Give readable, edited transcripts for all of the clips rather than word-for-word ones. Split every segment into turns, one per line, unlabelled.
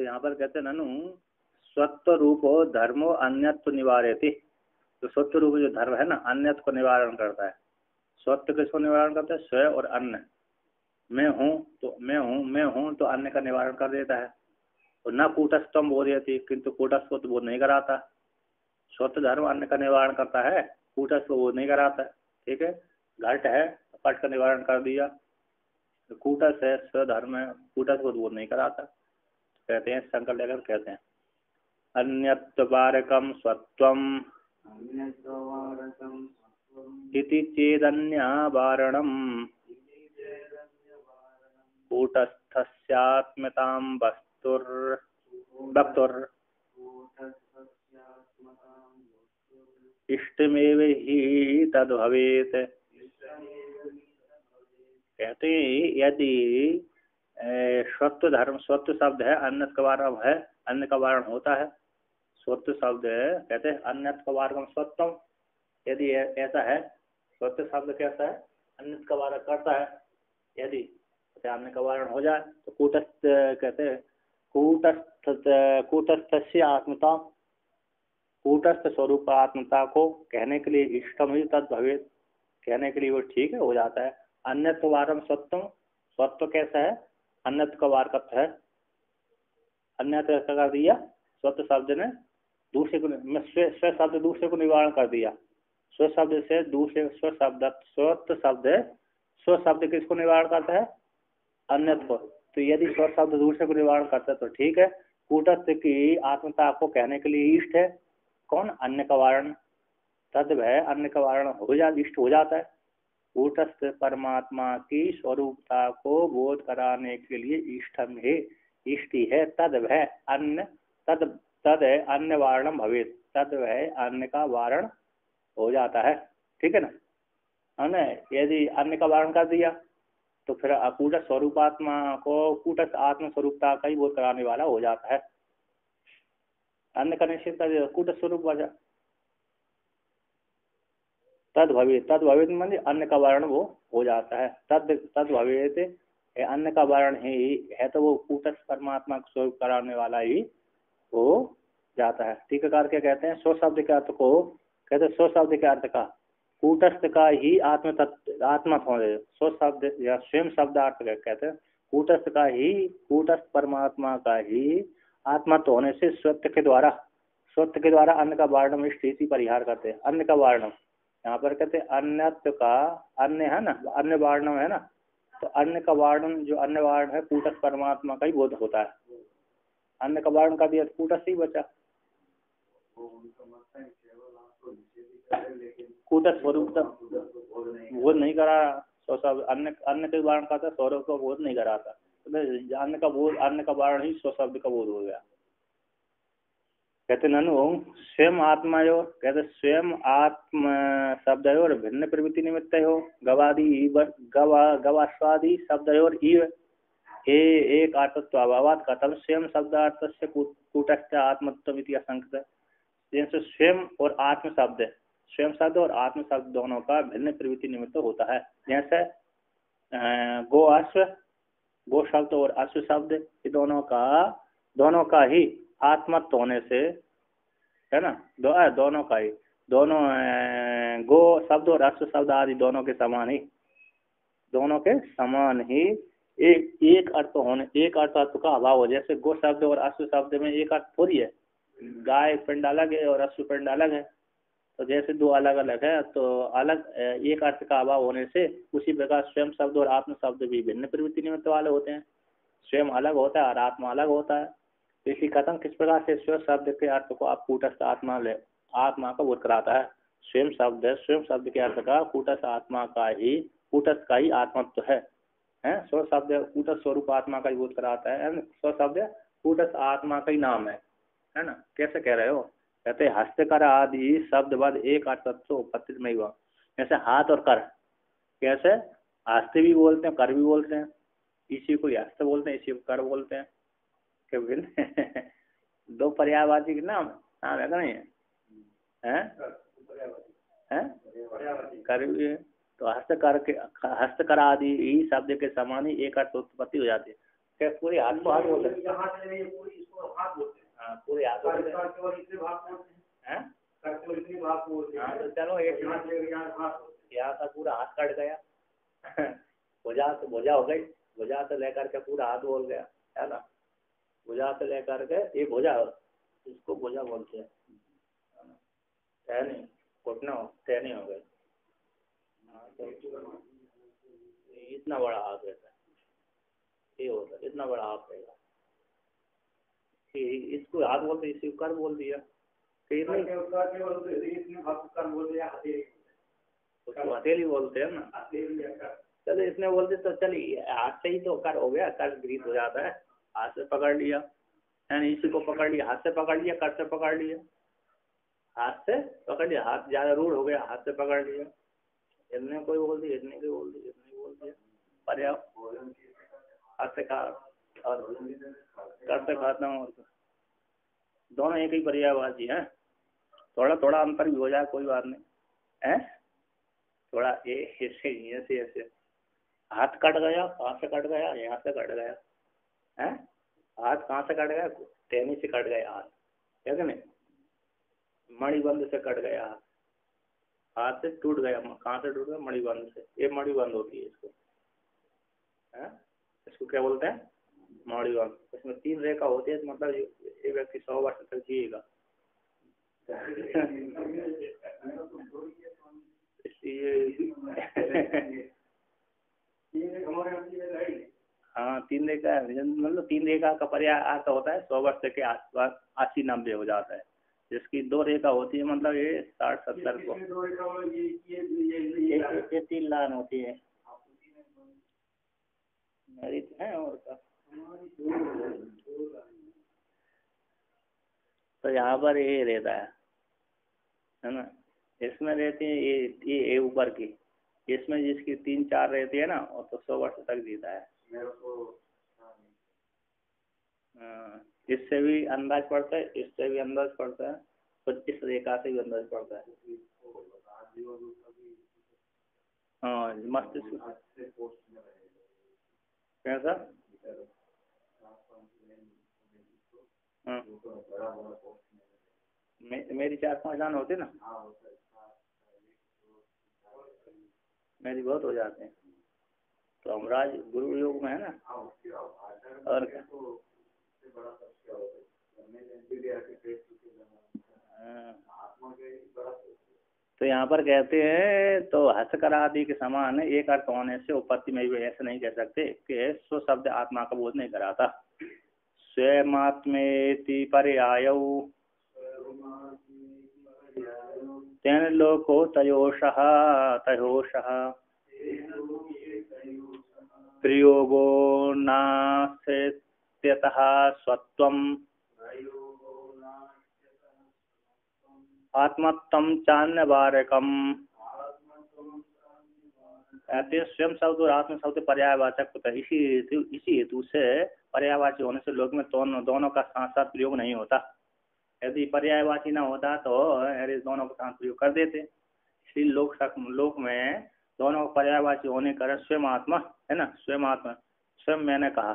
तो यहाँ पर कहते ननु स्वत्व रूपो धर्मो अन्यत्व निवारयति। तो स्वत्व रूप जो धर्म है ना, अन्यत्व को निवारण करता है। स्वत्व किसको निवारण करता है? स्व और अन्य। मैं हूँ तो अन्य का निवारण कर देता है। और न कूटस्थम बोधयति, किंतु कूटस्थ को तो बोध नहीं कराता। स्वत्व धर्म अन्य का निवारण करता है, कूटस्थ को बोध नहीं कराता है। ठीक है, घट है, पट का निवारण कर दिया। तो कूटस्थ है, स्वधर्म है, कूटस्थ को बोध नहीं कराता। कहते हैं, संकल्प लेकर कहते हैं अन्यत्वारकम स्वत्वम इति चेदन्यावारणम कूटस्थस्यात्मतां वक्तुर इष्टमेव ही तद्भवेत्। कहते हैं यदि स्वत्व धर्म, स्वत्व शब्द है, अन्यत् का वारण है, अन्य का वारण होता है। स्वत्व शब्द है, कहते हैं अन्यत् का वारण स्वत्वम। यदि ऐसा है, स्वत्व शब्द कैसा है? अन्यत् का वारण करता है। यदि अन्य का वारण हो जाए तो कूटस्थ, कहते हैं कूटस्थस्य आत्मता, कूटस्थ स्वरूप आत्मता को कहने के लिए इष्टम ही तद भवेत्, कहने के लिए वो ठीक है, हो जाता है। अन्यत्व वारम स्वत्वम, स्वत्व कैसा है? अन्यत्व का वारकत्व है। अन्यत्व ऐसा कर दिया स्वत्व शब्द ने, दूसरे को स्व शब्द दूसरे को निवारण कर दिया। स्व शब्द से दूसरे स्व शब्द, स्वत्व शब्द, स्व शब्द किसको निवारण करता है? अन्यत्व को। तो यदि स्व शब्द दूसरे को निवारण करता है तो ठीक है। कूटस्थ की आत्मता को कहने के लिए इष्ट है कौन? अन्य का वारण। तद वह अन्य का वारण हो जा, इष्ट हो जाता है। कूटस्थ परमात्मा की स्वरूपता को बोध कराने के लिए इष्टम है, इष्टि है। तद वह अन्य, तद अन्य वारणम भवेत्, तद वह अन्य का वारण हो जाता है। ठीक है ना? यदि अन्य का वारण कर दिया तो फिर कूटस्थ स्वरूपात्मा को कूटस्थ आत्म स्वरूपता का ही बोध कराने वाला हो जाता है। अन्य का निश्चित कर दिया, कूटस्थ स्वरूप वजह तद भवेत माने अन्य का वारण वो हो जाता है। तद भवेत अन्य का वारण है तो वो कूटस्थ परमात्मा को स्वरूप कराने वाला ही हो जाता है। टीकाकार क्या कहते हैं? स्व शब्द के अर्थ को कहते हैं, स्व शब्द के अर्थ का कूटस्थ का ही आत्मा होने, स्व शब्द या स्वयं शब्दार्थ कहते हैं कूटस्थ का ही, कूटस्थ परमात्मा का ही आत्मत्व होने से स्वत्व के द्वारा अन्य का वारणम स्थिति परिहार करते हैं। अन्य का वारणम यहाँ पर कहते हैं अन्यत्व का, अन्य है ना, अन्य वारणम है ना, तो अन्य का वारणम जो अन्य वारण है कूटस्थ परमात्मा का ही बोध होता है। अन्य का वारण का दिया कूटस्थ ही बचा। कूटस्थ स्वरूप बोध नहीं करा, अन्य के वारण का था, स्वरूप का बोध नहीं कराता। तो अन्य का बोध, अन्य का वारण ही स्वशब्द का बोध हो गया। कहते ननु स्वयं आत्मायोर, कहते स्वयं आत्म शब्दयोर भिन्न प्रवृत्ति निमित्त हो गवास्वादी शब्दयोर इव एक आत्मत्व अभावात कथम स्वयं शब्दार्थ से कूटस्थ आत्मत्व असंख्य। जैसे स्वयं और आत्म शब्द, स्वयं शब्द और आत्म शब्द दोनों का भिन्न प्रवृत्ति निमित्त होता है। जैसे गो अश्व, गो शब्द और अश्व शब्द ये दोनों का ही आत्मत्व होने से है ना, दोनों का ही, दोनों गो शब्द और अश्व शब्द आदि दोनों के समान ही एक अर्थ होने, एक अर्थ का अभाव हो। जैसे गो शब्द और अश्व शब्द में एक अर्थ थोड़ी है, गाय पिंड अलग है और अश्व पिंड अलग है। तो जैसे दो अलग अलग है तो अलग एक अर्थ का अभाव होने से उसी प्रकार स्वयं शब्द और आत्म शब्द भी भिन्न प्रवृत्ति निमित्त वाले होते हैं। स्वयं अलग होता है और आत्मा अलग होता है। तो इसी कथन किस प्रकार से स्व शब्द के अर्थ को आप कूटस्थ आत्मा का बोध कराता है। स्वयं शब्द के अर्थ का कूटस्थ आत्मा का ही, कूटस्थ का ही आत्मत्व है। स्व शब्द कूटस्थ स्वरूप आत्मा का ही बोध कराता है। स्व शब्द कूटस्थ आत्मा का ही नाम है ना। कैसे कह रहे हो? कहते हस्तकर आदि शब्द बाद एक अर्थत्व उपस्थित में हुआ। जैसे हाथ और कर, कैसे हस्त भी बोलते हैं, कर भी बोलते हैं। इसी को हस्त बोलते हैं, इसी को कर बोलते हैं। दो पर्यायवाची के नाम है कि नहीं है? कर भी है तो हस्तकर आदि ही शब्द के समान ही एक अर्थ उत्पत्ति हो जाती है। क्या पूरी हाथ को हाथ बोलते हैं? हैं? हाँ तो चलो एक यहाँ का पूरा हाथ कट गया भुजा से भुजा हो गई, भुजा से लेकर के पूरा हाथ बोल गया है ना, भुजा से लेकर के ये भुजा, इसको भुजा बोलते हैं, टहनी घुटना टहनी हो गई। हाँ तो इतना बड़ा हाथ रहता है, ये होता है इतना बड़ा हाथ रहेगा, इसको हाथ बोलते, इसी कर बोल दिया, उसको हथेली बोलते हैं ना। चलो इसने बोलते तो चलिए हाथ से ही तो कर हो गया, कर ग्रीस हो जाता है, हाथ से पकड़ लिया है, इसी को पकड़ लिया, हाथ से पकड़ लिया, कर से पकड़ लिया, हाथ से पकड़ लिया, हाथ ज्यादा रूढ़ हो गया, हाथ से पकड़ लिया, इतने कोई बोल दिया, इतने कोई बोल दिया, इतने बोल दिया, पर्याप्त। हाथ से खा और कर से खाता हूँ, दोनों एक ही पर्यायवाची है, थोड़ा थोड़ा अंतर भी हो जाए कोई बात नहीं है, थोड़ा ये ऐसे ऐसे ऐसे, हाथ कट गया, कहाँ से कट गया, यहाँ से कट गया है, हाथ कहाँ से कट गया, टहनी से कट गया हाथ, है कि नहीं, मणिबंध से कट गया हाथ, हाथ से टूट गया, कहाँ से टूट गया, मणिबंध से, ये मणिबंध होती है इसको, है इसको क्या बोलते हैं, मणिबंध। इसमें 3 रेखा होती है, मतलब ये व्यक्ति 100 वर्ष तक जिएगा हाँ 3 रेखा, मतलब 3 रेखा का पर्याय अर्थ होता है 100 वर्ष के आसपास, 80-90 हो जाता है, जिसकी 2 रेखा होती है मतलब ये 60-70 को, ये 3 लाइन होती है मेरी तो है और का। तो यहाँ पर ये रहता है ना, इसमें रहती है ये ऊपर की, इसमें जिसकी 3-4 रहती है ना वो तो 100 वर्ष तक जीता है। इससे भी अंदाज पड़ता है, इससे भी अंदाज पड़ता है, तो इस रेखा से भी अंदाज पड़ता है। हाँ मस्तिष्क कैसा, हाँ मेरी 4-5 जान होती ना, मेरी बहुत हो जाते हैं, तो हम राज गुरु योग में है ना, और क्या तो यहाँ पर कहते हैं तो हस्कर आदि के समान एक अर्थ होने से उपपत्ति में भी ऐसे नहीं कह सकते कि स्व शब्द आत्मा का बोध नहीं कराता। स्वयमात्मेति पर्यायौ तेन लोको तयोषः तयोषः प्रयोगो नास्त्यतः स्वत्वम् आत्मत्वं चान्यवारकम्। स्वयं शब्द और आत्म शब्द पर्यायवाचक होता है, इसी हेतु से पर्यायवाची होने से लोक में दोनों का साथ साथ प्रयोग नहीं होता। यदि पर्यायवाची न होता तो अरे दोनों का साथ प्रयोग कर देते, इसलिए लोक में दोनों पर्यायवाची होने कारण स्वयं आत्मा है ना, स्वयं आत्मा, स्वयं मैंने कहा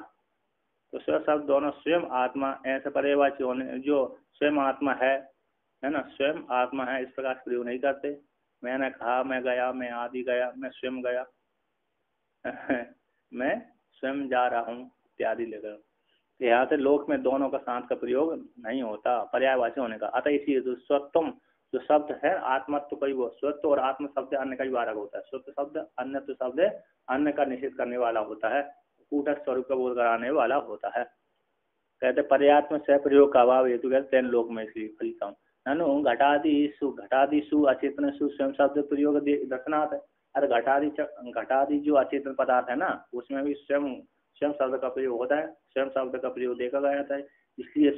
तो स्वयं शब्द दोनों स्वयं आत्मा ऐसे पर्यायवाची होने, जो स्वयं आत्मा है ना, स्वयं आत्मा है इस प्रकार प्रयोग नहीं करते। मैंने कहा, मैं गया, मैं आदि गया, मैं स्वयं गया मैं स्वयं जा रहा हूँ इत्यादि लेकर, यहाँ से लोक में दोनों का साथ का प्रयोग नहीं होता पर्यायवाची होने का। अतः इसी स्वत्वम जो शब्द है आत्मत्व कई वो स्वत्व और आत्म शब्द अन्य कई बार होता है। स्वत्व शब्द अन्य शब्द अन्य का निषेध करने वाला होता है, कूटस्थ स्वरूप का बोध कराने वाला होता है। कहते पर्यात्म से प्रयोग का अभाव हेतु कहते तेन लोक में इसलिए फलिता हूँ ननु घटादिषु अचेतनसु स्वयं शब्द प्रयोग दर्शनाथ है। अरे घटादि जो अचेतन पदार्थ है ना उसमें भी स्वयं शब्द का प्रयोग होता है, स्वयं शब्द का प्रयोग देखा गया था। इसलिए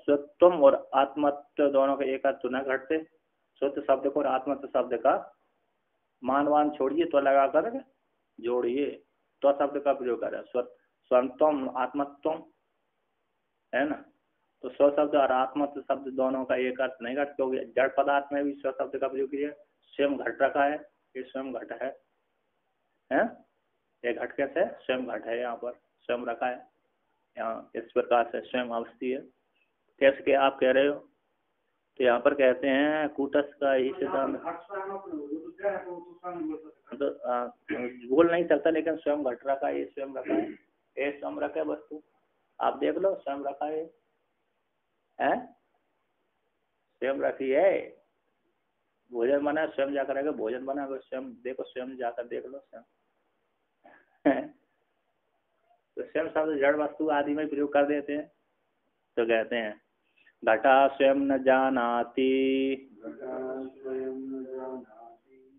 स्वत्वम और आत्मत्व दोनों का एक अर्थ न घटते। स्वत्व शब्द को और आत्मत्व शब्द का मानवान छोड़िए तो लगा कर जोड़िए तो शब्द का प्रयोग करें, स्वत्वम आत्मत्वम है ना। तो स्व शब्द और आत्मत्व शब्द दोनों का एक अर्थ नहीं घट, क्योंकि जड़ पदार्थ में भी स्व शब्द का प्रयोग किया, स्वयं घट रखा है, ये स्वयं घट है, ये घट कैसे स्वयं घट है, यहाँ पर स्वयं रखा है, यहाँ इस प्रकार से स्वयं अवस्थी है। कैसे के आप कह रहे हो? तो यहाँ पर कहते हैं कूटस्थ का यही सिद्धांत तो बोल नहीं सकता, लेकिन स्वयं घट रखा है, ये स्वयं रखा है, ये स्वयं रखा है वस्तु। आप देख लो स्वयं रखा है, स्वयं रखी है। भोजन बना स्वयं जाकर आएगा, भोजन बना स्वयं देखो, स्वयं जाकर देख लो स्वयं। तो स्वयं शब्द जड़ वस्तु आदि में प्रयोग कर देते हैं। तो कहते हैं घटा स्वयं न जानाति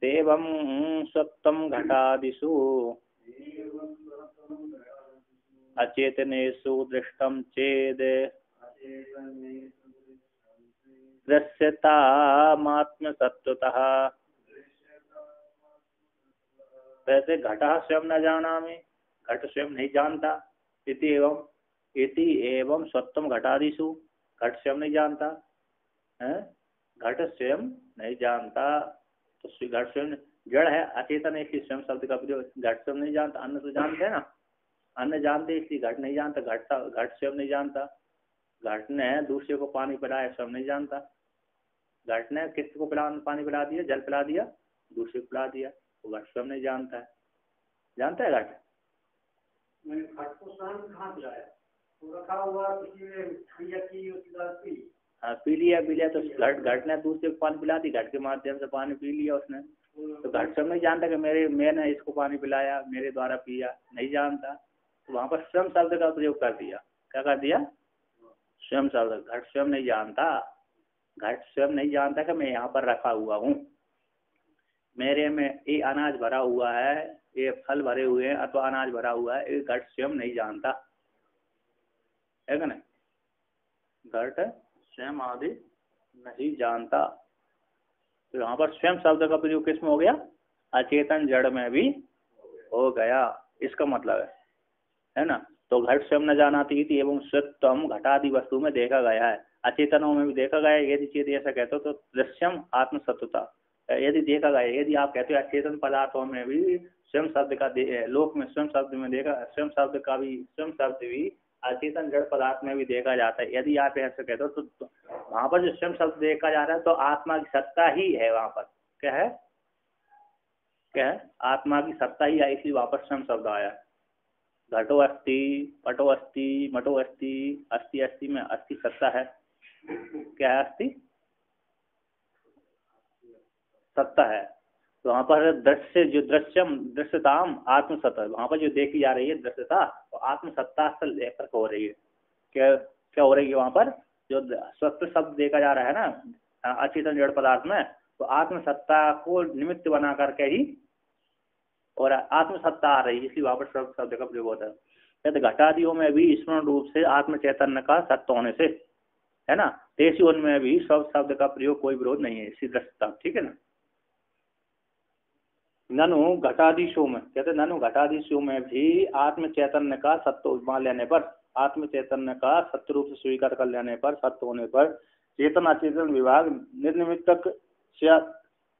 एवं सत्वं घटादिषु अचेतनेषु दृष्टं चेद दृश्यतामात्मसत्त्वतः। वैसे घटा स्वयं न जानामि, घट स्वयं नहीं जानता। इति एवं सत्वम घटादिषु, घट स्वयं नहीं जानता है, घट स्वयं नहीं जानता। तो घट स्वयं जड़ है, अचेतन है, इसलिए स्वयं शब्द का प्रयोग। घट स्वयं नहीं जानता, अन्न तो जानते हैं ना, अन्न जानते इसलिए घट नहीं जानता। घट स्वयं नहीं जानता। घट ने दूसरे को पानी पिलाया, स्वयं नहीं जानता। घट ने किसी को पानी पिला दिया, जल पिला दिया, दूसरे को पिला दिया, वो घट स्वयं नहीं जानता है। जानता है घट? घट को स्वयं कहाँ पिलाया? तो रखा हुआ किसी ने पी लिया तो घट ने दूसरे को पानी पिला दी, घट के माध्यम से पानी पी लिया उसने। तो घट स्वयं नहीं जानता कि मैंने इसको पानी पिलाया, मेरे द्वारा पिया, नहीं जानता। तो वहां पर स्वयं शब्द का प्रयोग कर दिया। क्या कर दिया? स्वयं शब्द। घट स्वयं नहीं जानता, घट स्वयं नहीं जानता कि मैं यहाँ पर रखा हुआ हूँ, मेरे में ये अनाज भरा हुआ है, ये फल भरे हुए हैं अथवा अनाज भरा हुआ है, ये घट स्वयं नहीं जानता है ना। घट स्वयं आदि नहीं जानता। तो यहाँ पर स्वयं शब्द का प्रयोग किसमें हो गया? अचेतन जड़ में भी हो गया, इसका मतलब है ना। तो घट स्वयं न जानाति इति एवं सत्वम घटादि वस्तु में देखा गया है, अचेतनों में भी देखा गया है। यदि चेत ऐसा कहते हो तो दृश्यम आत्मसत्वता, यदि देखा गया, यदि आप कहते हो अचेतन पदार्थों में भी स्वयं शब्द का लोक में स्वयं शब्द में देखा, स्वयं शब्द का भी, स्वयं शब्द भी अचेतन जड़ पदार्थ में भी देखा जाता है। यदि आप ऐसा कहते हो तो वहां पर जो स्वयं शब्द देखा जा रहा है तो आत्मा की सत्ता ही है वहां पर। क्या है? क्या है? आत्मा की सत्ता ही है, इसलिए वहां पर स्वयं शब्द आया। घटो अस्ति, पटो अस्ति, मटो अस्ति, अस्ति अस्ति में अस्ति सत्ता है। क्या है? अस्ति सत्ता है। तो वहां पर दृश्य, जो दृश्यम दृश्यताम आत्मसत्ता, वहां पर जो देखी जा रही है दृश्यता, तो आत्मसत्ता से लेकर हो रही है। क्या क्या हो रही है वहां पर? जो सत्य शब्द देखा जा रहा है ना अचेतन जड़ पदार्थ में, तो आत्मसत्ता को निमित्त बना करके ही और आत्मसत्ता आ रही है, इसलिए वहां पर शब्द का प्रयोग होता है। यदि घटादियों में भी स्मरण रूप से आत्म चैतन्य का सत्य होने से, है ना, तेसी उनमें भी सब शब्द का प्रयोग कोई विरोध नहीं है, इसी दृष्टता। ठीक है ना। ननु घटादिशो में, कहते ननु घटादिशो में भी आत्म चैतन्य का सत्य मान लेने पर, आत्म चैतन्य का सत्य रूप से स्वीकार कर लेने पर, सत्य होने पर चेतन अचेतन विभाग निर्निमित्तक,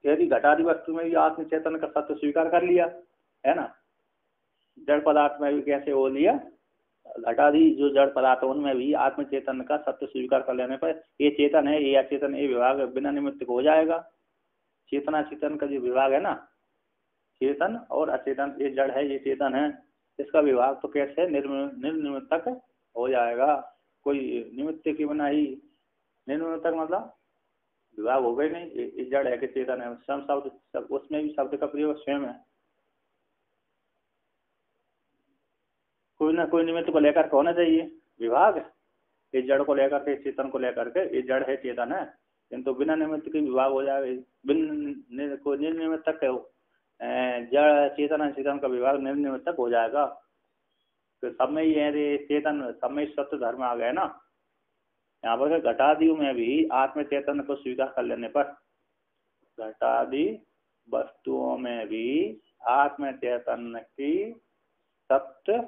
यदि घटादि वस्तु में भी आत्म चैतन्य का सत्य स्वीकार कर लिया, है ना, जड़ पदार्थ में भी कैसे हो लिया, घटादि जो जड़ पदार्थ उनमें भी आत्म चैतन्य का सत्य स्वीकार कर लेने पर ये चेतन है, ये अचेतन, ये विभाग बिना निमित्त हो जाएगा। चेतना चेतन का जो विभाग है ना, चेतन और अचेतन, ये जड़ है ये चेतन है, इसका विभाग तो कैसे निर्निमित्तक हो जाएगा। कोई निमित्त के बिना ही निर्निमित्तक मतलब विभाग हो गई नहीं, ये जड़ है कि चेतन है। स्वयं शब्द, उसमें भी शब्द का प्रयोग स्वयं है। कोई ना कोई निमित्त को लेकर होना चाहिए विभाग, इस जड़ को लेकर के, चेतन को लेकर के, ये जड़ है चेतन है, किंतु बिना निमित्त के विभाग हो जाएगा। कोई निर्निमित्तक जड़ चेतन चेतन का विभाग निर्निमित्तक हो जाएगा। तो सब में ये चेतन, सब में सत्य धर्म आ गए ना। यहाँ पर घटादियों में भी आत्म चेतन को स्वीकार कर लेने पर, घटादि वस्तुओं में भी आत्म चैतन्य की सत्य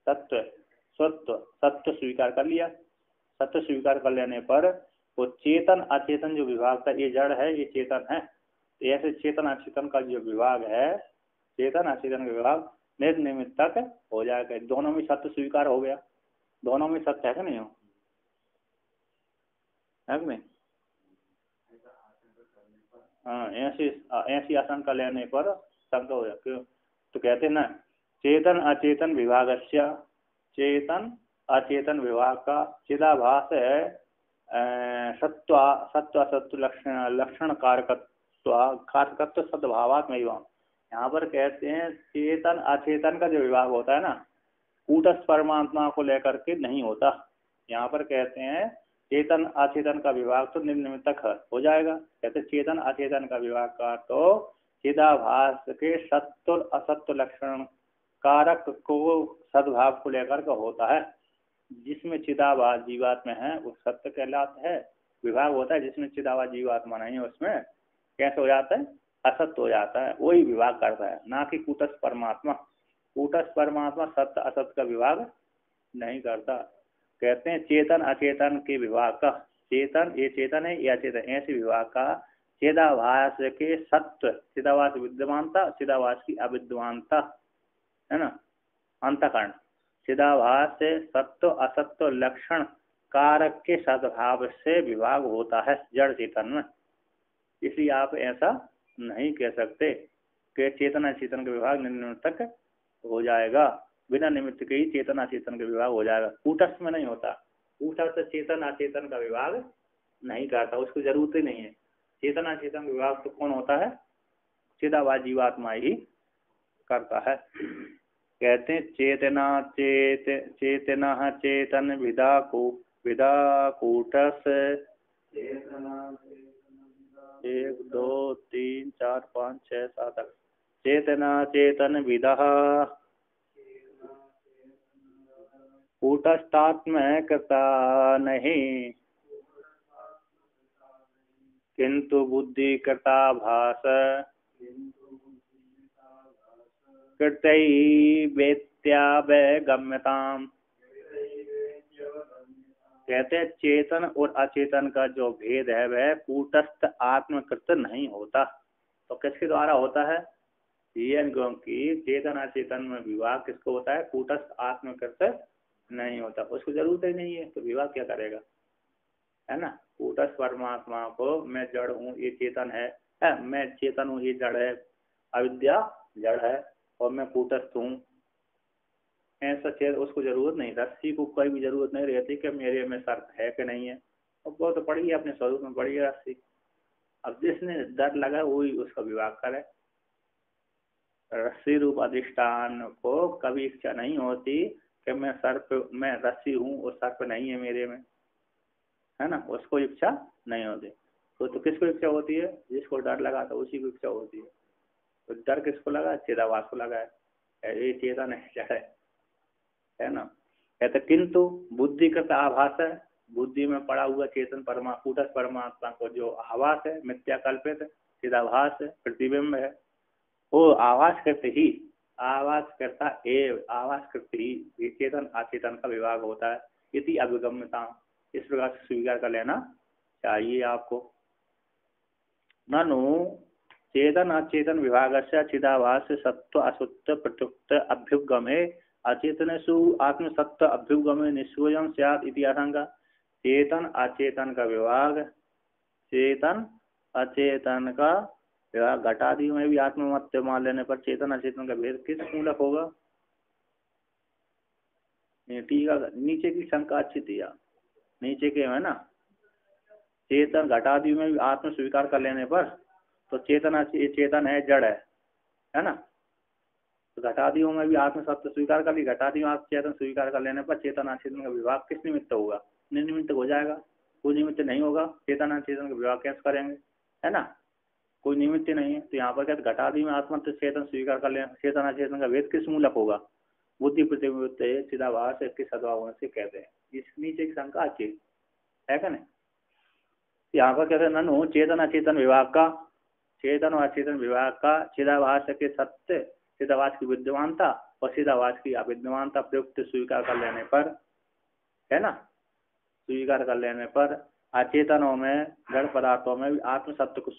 सत्य सत्य सत्य स्वीकार कर लिया। सत्य स्वीकार कर लेने पर वो चेतन अचेतन जो विभाग था, ये जड़ है ये चेतन है, तो ऐसे चेतन अचेतन का जो विभाग है, चेतन अचेतन का विभाग निर्निमित्तक हो जाएगा। दोनों में सत्य स्वीकार हो गया। दोनों में सत्य है कि नहीं हो, है कि नहीं? हाँ, ऐसी ऐसी आशंका लेने पर शंका हो जाती है। तो कहते हैं ना, चेतन अचेतन विभागस्य, चेतन अचेतन विभाग का चिदाभास है सत्व सत्व असत्व लक्षण लक्षण कारकत्व सद्भावात्म एवं। यहाँ पर कहते हैं चेतन अचेतन का जो विभाग होता है ना, कूटस्थ परमात्मा को लेकर के नहीं होता। यहाँ पर कहते हैं चेतन अचेतन का विभाग तो निम्नतक हो जाएगा। कहते चेतन अचेतन का विभाग का तो चिदाभास के सत्व असत्व लक्षण कारक को सद्भाव को लेकर के होता है। जिसमें चिदाभास जीवात्मा है वो सत्य कहलाता है, विभाग होता है जिसमें चिदाभास जीवात्मा नहीं है उसमें कैसे हो जाता है, असत्य हो जाता है, वही विभाग करता है, ना कि कूटस्थ परमात्मा। कूटस्थ परमात्मा सत्य असत्य का विभाग नहीं करता। कहते हैं चेतन अचेतन के विभाग का, चेतन ये चेतन है या चेतन ऐसे विभाग का चिदाभास के सत्व चिदाभास विद्यमानता चिदाभास की अविद्यमानता है ना, अंतकरण चिदाभास से सत्व असत्व लक्षण कारक के सद्भाव से विभाग होता है जड़ चेतन में। इसलिए आप ऐसा नहीं कह सकते कि चेतन अचेतन का विभाग निम्नतक हो जाएगा, बिना निमित्त के ही चेतन अचेतन का विभाग हो जाएगा। कूटस्थ में नहीं होता, कूटस्थ चेतन अचेतन का विभाग नहीं करता, उसको जरूरत ही नहीं है। चेतन अचेतन विभाग तो कौन होता है, चिदाभास जीवात्मा ही करता है। कहते हैं चेतना चेतना चेतन विदा कूटस्थ 1 2 3 4 5 6 7 8 चेतना चेतन विदा कूटस्थात्म कृता नहीं किंतु बुद्धि कृता भास कृतैवेत्यावगम्यताम्। कहते हैं चेतन और अचेतन का जो भेद है वह कूटस्थ आत्मकृत नहीं होता। तो किसके द्वारा होता है, क्योंकि चेतन अचेतन में विभाग किसको होता है, कूटस्थ आत्मकृत नहीं होता, उसको जरूरत ही नहीं है तो विभाग क्या करेगा, है ना। कूटस्थ परमात्मा को मैं जड़ हूँ ये चेतन है, मैं चेतन हूँ ये जड़ है, अविद्या जड़ है और मैं कूटस्थ हूँ, ऐसा चेत उसको जरूरत नहीं, रस्सी को कोई भी जरूरत नहीं रहती कि मेरे में सर्प है कि नहीं है, और वो तो पड़ी है अपने स्वरूप में पड़ी है रस्सी। अब जिसने डर लगा वही उसका विभाग करे। रस्सी रूप अधिष्ठान को कभी इच्छा नहीं होती कि मैं सर्प मैं रस्सी हूँ और सर्प नहीं है मेरे में, है ना, उसको इच्छा नहीं होती। तो किसको इच्छा होती है, जिसको डर लगा था उसी को इच्छा होती है। तो डर किसको लगा, चिदाभास को लगा है, ये चेतन है ना। कहते किंतु बुद्धि का आभास है, बुद्धि में पड़ा हुआ चेतन कूटस्थ परमात्मा को जो आभास है मिथ्या कल्पित चिदाभास है प्रतिबिंब है, वो आभास करते ही आभास करते ही चेतन अचेतन का विभाग होता है। इति अभिगम्यता, इस प्रकार से स्वीकार कर लेना चाहिए आपको। ननु चेतन अचेतन विभाग से चिदाभास सत्व असत्व प्रत्युक्त अभ्युगमे अचेतनेषु आत्मसत्व अभ्युगमे निष्वयं स्यात् इति आशंका। चेतन अचेतन का विभाग, चेतन अचेतन का विभाग घटादि में भी आत्ममत्य मान लेने पर चेतन अचेतन का भेद किस मूलक होगा। नीचे की शंका अच्छी थी यार, नीचे के है ना, चेतन घटादि में भी आत्म स्वीकार कर लेने पर तो चेतन है जड़ है ना, तो घटादियों में भी आत्म सत्य स्वीकार कर ली, घटादियों आत्म चेतन स्वीकार कर लेने पर चेतन अचेतन का विभाग किस निमित्त होगा, निर्निमित्त हो जाएगा। कोई निमित्त नहीं होगा, चेतन अचेतन का विभाग कैसे करेंगे, है ना, कोई निमित्त नहीं है। तो यहाँ पर कहते घटादि में आत्म चेतन स्वीकार कर लेना, चेतन अचेतन का भेद किस मूलक होगा, बुद्धि प्रतिबिंब चिदाभास के सद्भाव होने से कहते हैं। इस नीचे की शंका अच्छी है क्या नहीं। यहाँ पर कहते हैं ननु चेतन अचेतन विभाग का, चेतन और अचेतन विभाग का चिदाभास के सत्य चिदाभास की विद्यमानता और चिदाभास की अविद्यमानता प्रयुक्त स्वीकार कर लेने पर, है ना, स्वीकार कर लेने पर अचेतनों में जड़ पदार्थों में भी आत्म सत्य को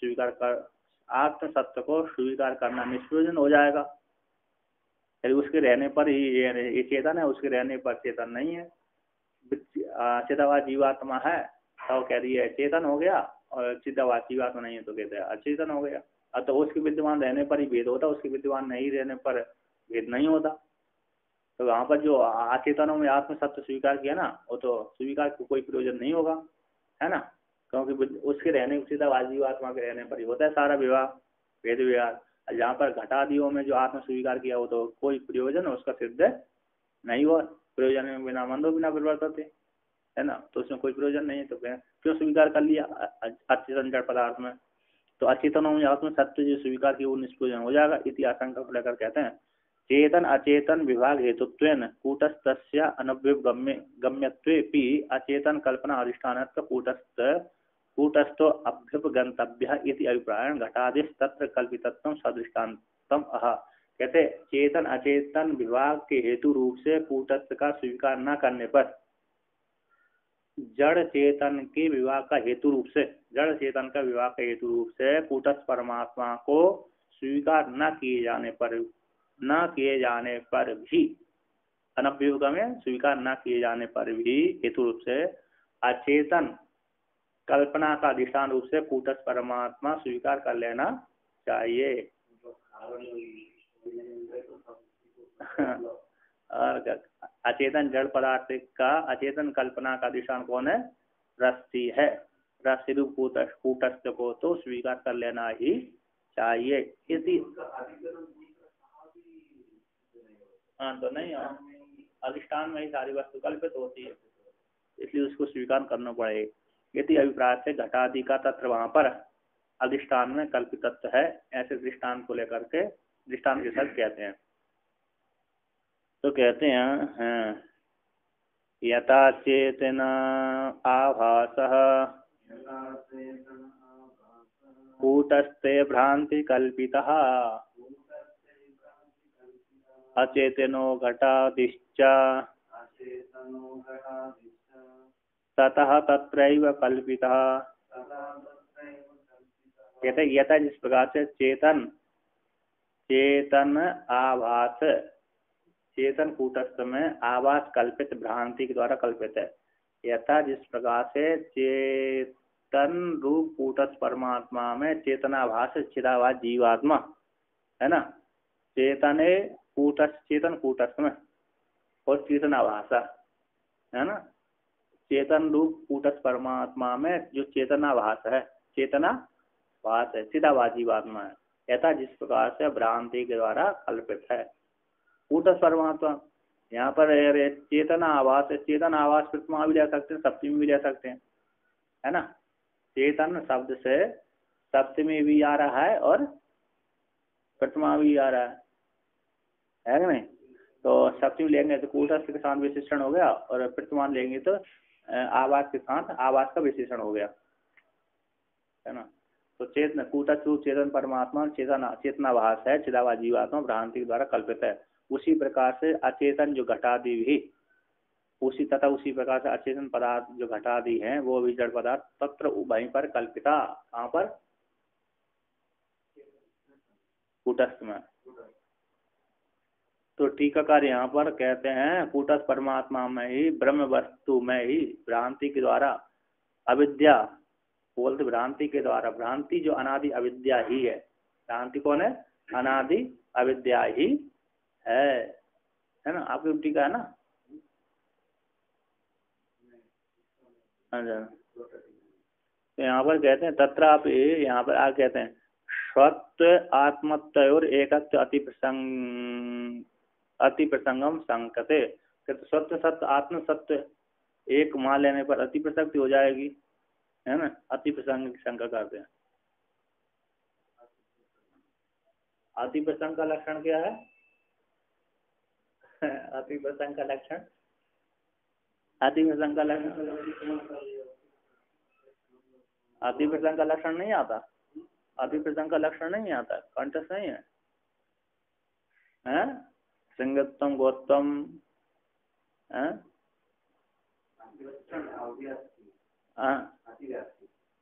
स्वीकार करना निष्प्रयोजन हो जाएगा। यदि उसके रहने पर ही ये चेतन है, उसके रहने पर चेतन नहीं है, चिदाभास जीवात्मा है तो कह रही है चेतन हो गया, और चिदाभास जीवात्मा नहीं है तो कहते हैं अचेतन हो गया। अब तो उसके विद्यमान रहने पर ही भेद होता, उसके विद्यमान नहीं रहने पर भेद नहीं होता। तो वहाँ पर जो अचेतनों में आत्म सत्य स्वीकार किया ना, वो तो स्वीकार को कोई प्रयोजन नहीं होगा, है ना, क्योंकि उसके रहने चिदाभास जीवात्मा के रहने पर ही होता है सारा विवाह भेद विवाह। जहाँ पर घटादियों में जो आत्म स्वीकार किया वो तो कोई प्रयोजन उसका सिद्ध नहीं हुआ, प्रयोजन में बिना मंदो बिना परिवर्तित है ना, तो उसमें कोई प्रयोजन नहीं है, तो क्यों स्वीकार कर लिया अचेतन जड़ पदार्थ में। तो अचेतनों में आत्म सत्य जो स्वीकार की वो निष्प्रयोजन हो जाएगा। इति आशंका को लेकर कहते हैं चेतन अचेतन विभाग हेतुत्वेन कूटस्थस्य अनव्युपगम्य गम्यत्वेपि अचेतन कल्पना अधिष्ठानत्व कूटस्थो अभ्युपगंतव्य इति अभिप्रायण घटादिश तत्र कल्पितत्वं सदृष्टान्तम अह। कहते चेतन अचेतन विभाग के हेतु रूप से कूटस्थ का स्वीकार न करने पर जड़ चेतन के विवाह का हेतु रूप से, जड़ चेतन का विवाह का हेतु रूप से कूटस्थ परमात्मा को स्वीकार न किए जाने पर भी अनभ्युग में स्वीकार न किए जाने पर भी हेतु रूप से अचेतन कल्पना का अधिष्ठान रूप से कूटस्थ परमात्मा स्वीकार कर लेना चाहिए। और अचेतन जड़ पदार्थ का अचेतन कल्पना का अधिष्ठान कौन है? रस्सी है। रस्सी रूप कूटस्थ को तो स्वीकार कर लेना ही चाहिए। इसी तो नहीं, अधिष्ठान में ही सारी वस्तु कल्पित होती है, इसलिए उसको स्वीकार करना पड़ेगा। यदि अभिप्राय से घटादि का तत्व वहां पर अधिष्ठान में कल्पित तत्व है, ऐसे दृष्टांत को लेकर के दृष्टांत के साथ कहते हैं। तो कहते हैं यथा चेतन आभासः कूटस्थे भ्रांति कल्पितः अचेतनो घटादिश्च ततः तत्रैव कल्पितः। कहते यथा जिस प्रकार से चेतन आभास, चेतन कूटस्थ में आभास कल्पित भ्रांति के द्वारा कल्पित है। यथा जिस प्रकार से चेतन रूप कूटस्थ परमात्मा में चेतनाभास चिदाभास जीवात्मा है ना, चेतन कूटस्थ में और चेतनाभाषा है ना, चेतन रूप कूटस्थ परमात्मा में जो चेतनाभास है, चेतनाभास है, चिदाभास जीवात्मा है। यथा जिस प्रकार से भ्रांति के द्वारा कल्पित है कूटस्थ परमात्मा। यहाँ पर चेतना आवास है, चेतन आवास प्रथमा भी ले सकते हैं, सप्तमी भी ले सकते हैं, है ना। चेतन शब्द से सप्तमी भी आ रहा है और प्रथमा भी आ रहा है कि नहीं। तो सप्तमी लेंगे तो कूटस्थ के साथ विशेषण हो गया, और प्रथमा लेंगे तो आवास के साथ आवास का विशेषण हो गया, है ना। तो चेतन कूटस्थ रूप चेतन परमात्मा चेतनाभास है, चिदाभास जीवात्मा भ्रांति के द्वारा कल्पित है। उसी प्रकार से अचेतन जो घटादि भी उसी प्रकार से अचेतन पदार्थ जो घटादि हैं वो भी जड़ पदार्थ तत्र वहीं पर कल्पिता, कहाँ पर? कूटस्थ में। तो टीकाकार यहाँ पर कहते हैं कूटस्थ परमात्मा में ही ब्रह्म वस्तु में ही भ्रांति के द्वारा अविद्या बोलते, भ्रांति के द्वारा, भ्रांति जो अनादि अविद्या ही है। भ्रांति कौन है? अनादि अविद्या ही है ना। आपकी टीका है ना। तो यहाँ पर कहते हैं तत्र आप यहाँ पर आगे कहते हैं स्वत्व आत्मत्वयोर एकत्व अति प्रसंगम संकते। कहते सत्य सत्य आत्म सत्य एक मान लेने पर अति प्रसक्ति हो जाएगी, है ना। अति प्रसंग की शंका करते हैं। अति प्रसंग का लक्षण क्या है? अति प्रसंग का लक्षण, अति प्रसंग का लक्षण, अति प्रसंग का लक्षण नहीं आता। अति प्रसंग का लक्षण नहीं आता, कंटस्ट नहीं है, हैं? संगतम गौतम